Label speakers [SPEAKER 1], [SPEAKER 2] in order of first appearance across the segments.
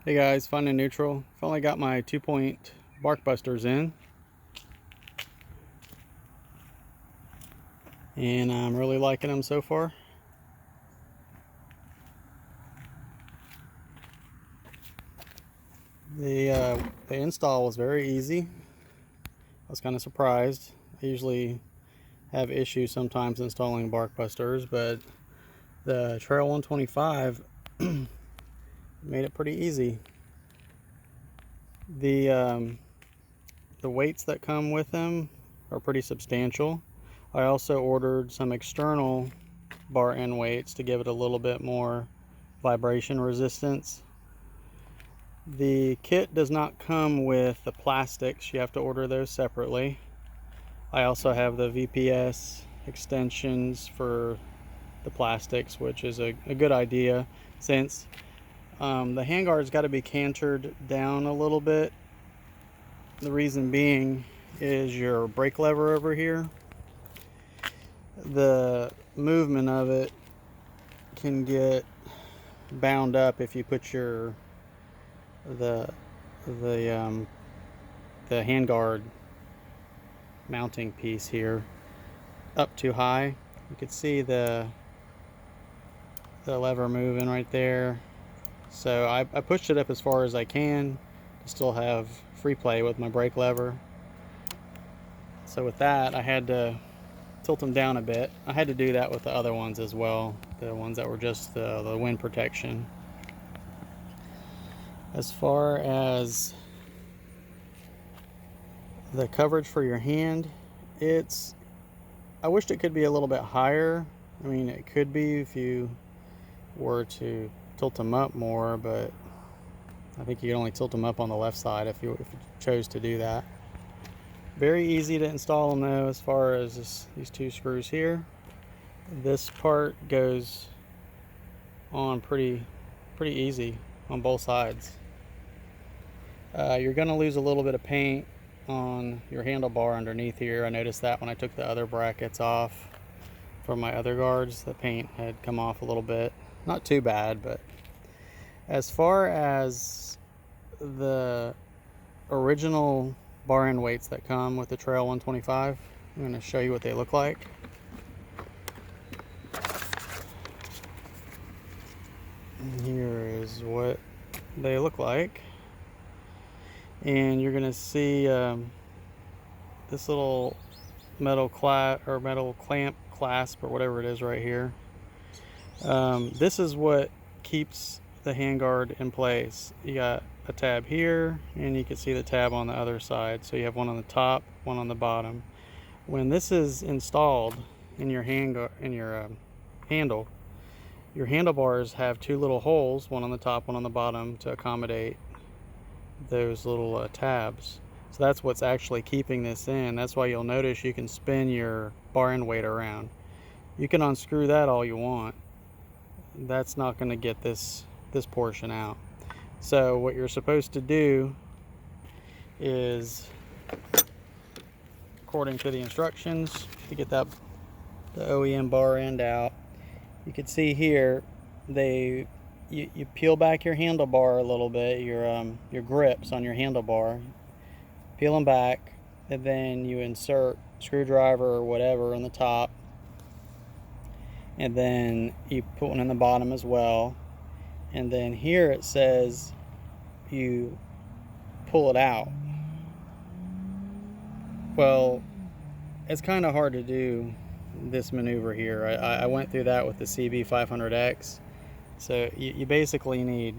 [SPEAKER 1] Hey guys, fun and neutral. Finally got my 2-point Barkbusters in, and I'm really liking them so far. The install was very easy. I was kind of surprised. I usually have issues sometimes installing Barkbusters, but the Trail125 made it pretty easy. The weights that come with them are pretty substantial. I also ordered some external bar end weights to give it a little bit more vibration resistance. The kit does not come with the plastics. You have to order those separately. I also have the VPS extensions for the plastics, which is a good idea since the handguard's got to be cantered down a little bit. The reason being is your brake lever over here. The movement of it can get bound up if you put the handguard mounting piece here up too high. You can see the lever moving right there. So I pushed it up as far as I can to still have free play with my brake lever. So with that, I had to tilt them down a bit. I had to do that with the other ones as well, the ones that were just the wind protection. As far as the coverage for your hand, I wished it could be a little bit higher. I mean, it could be if you were to tilt them up more, but I think you can only tilt them up on the left side if you chose to do that. Very easy to install them though, as far as these two screws here. This part goes on pretty easy on both sides. You're going to lose a little bit of paint on your handlebar underneath here. I noticed that when I took the other brackets off from my other guards, the paint had come off a little bit. Not too bad, but as far as the original bar end weights that come with the Trail125, I'm going to show you what they look like. And here is what they look like. And you're going to see this little metal clamp clasp or whatever it is right here. This is what keeps the handguard in place. You got a tab here, and you can see the tab on the other side. So you have one on the top, one on the bottom. When this is installed in your handle, your handlebars have two little holes, one on the top, one on the bottom, to accommodate those little tabs. So that's what's actually keeping this in. That's why you'll notice you can spin your bar end weight around. You can unscrew that all you want. That's not going to get this portion out. So what you're supposed to do is, according to the instructions, to get the OEM bar end out, you can see here you peel back your handlebar a little bit, your grips on your handlebar, peel them back, and then you insert screwdriver or whatever on the top, and then you put one in the bottom as well, and then here it says you pull it out. Well, it's kind of hard to do this maneuver here. I went through that with the CB500X. So you basically need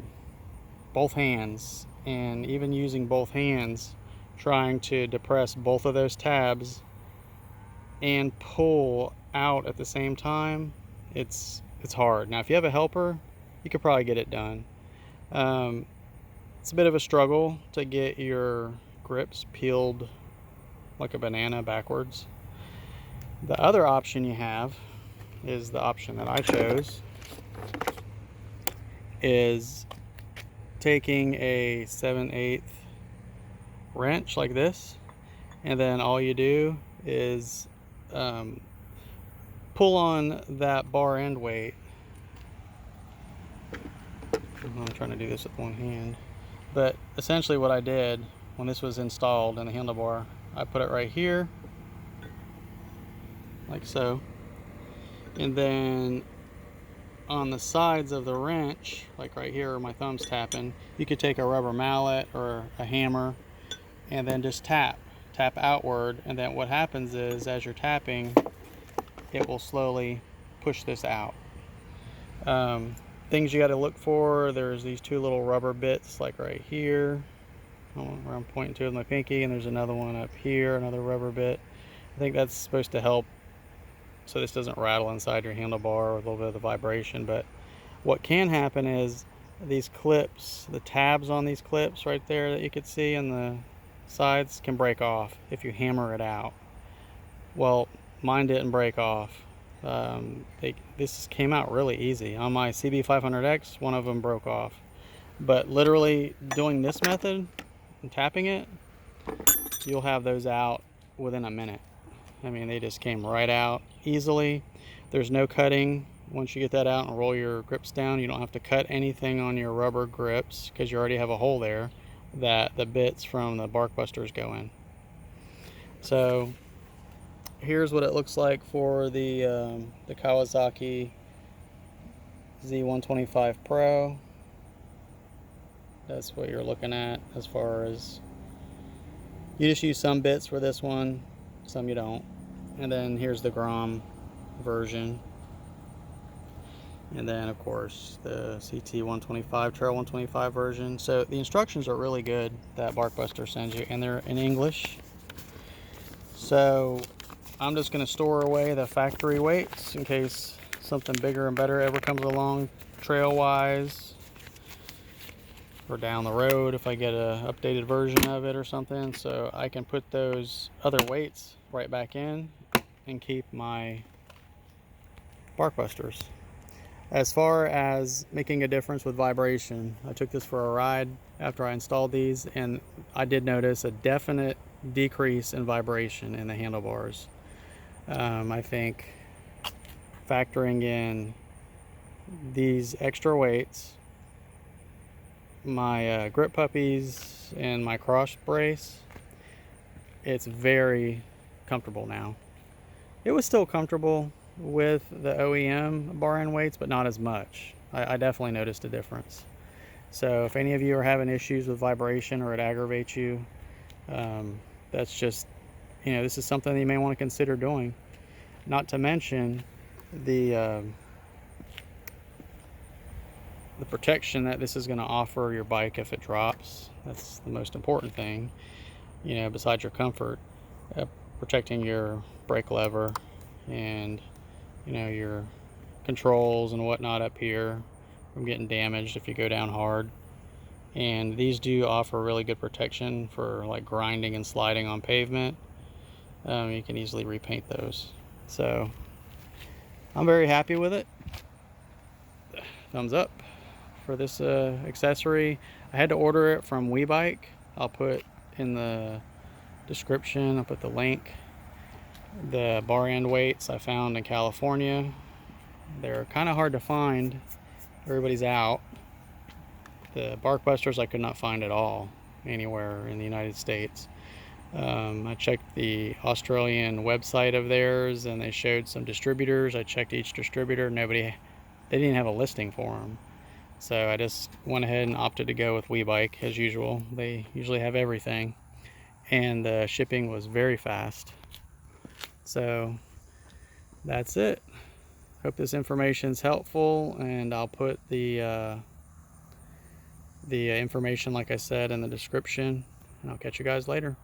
[SPEAKER 1] both hands, and even using both hands, trying to depress both of those tabs and pull out at the same time, it's hard. Now if you have a helper, you could probably get it done. It's a bit of a struggle to get your grips peeled like a banana backwards. The other option you have is the option that I chose, is taking a 7/8 wrench like this, and then all you do is pull on that bar end weight. I'm trying to do this with one hand. But essentially what I did when this was installed in the handlebar, I put it right here, like so. And then on the sides of the wrench, like right here where my thumb's tapping, you could take a rubber mallet or a hammer and then just tap outward. And then what happens is, as you're tapping, it will slowly push this out. Things you got to look for, there's these two little rubber bits like right here where I'm pointing to with my pinky, and there's another one up here, another rubber bit. I think that's supposed to help so this doesn't rattle inside your handlebar with a little bit of the vibration. But what can happen is these clips, the tabs on these clips right there that you could see on the sides, can break off if you hammer it out. Well, mine didn't break off. This came out really easy. On my CB500X, one of them broke off. But literally doing this method and tapping it, you'll have those out within a minute. I mean, they just came right out easily. There's no cutting. Once you get that out and roll your grips down, you don't have to cut anything on your rubber grips because you already have a hole there that the bits from the Barkbusters go in. So here's what it looks like for the Kawasaki Z125 Pro. That's what you're looking at as far as, you just use some bits for this one, some you don't. And then here's the Grom version. And then of course the CT125 Trail125 version. So the instructions are really good that Barkbuster sends you, and they're in English. So I'm just going to store away the factory weights in case something bigger and better ever comes along trail wise, or down the road if I get an updated version of it or something, so I can put those other weights right back in and keep my Barkbusters. As far as making a difference with vibration, I took this for a ride after I installed these, and I did notice a definite decrease in vibration in the handlebars. I think factoring in these extra weights, my grip puppies, and my cross brace, it's very comfortable now. It was still comfortable with the OEM bar end weights, but not as much. I definitely noticed a difference. So if any of you are having issues with vibration or it aggravates you, that's just, this is something that you may want to consider doing. Not to mention the protection that this is going to offer your bike if it drops. That's the most important thing, besides your comfort. Protecting your brake lever and your controls and whatnot up here from getting damaged if you go down hard. And these do offer really good protection for like grinding and sliding on pavement. You can easily repaint those. So I'm very happy with it. Thumbs up for this accessory. I had to order it from WeBike. I'll put in the description, I'll put the link. The bar end weights I found in California. They're kind of hard to find. Everybody's out. The Barkbusters I could not find at all anywhere in the United States. I checked the Australian website of theirs and they showed some distributors. I checked each distributor. They didn't have a listing for them. So I just went ahead and opted to go with WeBike as usual. They usually have everything. And the shipping was very fast. So that's it. Hope this information is helpful, and I'll put the information, like I said, in the description, and I'll catch you guys later.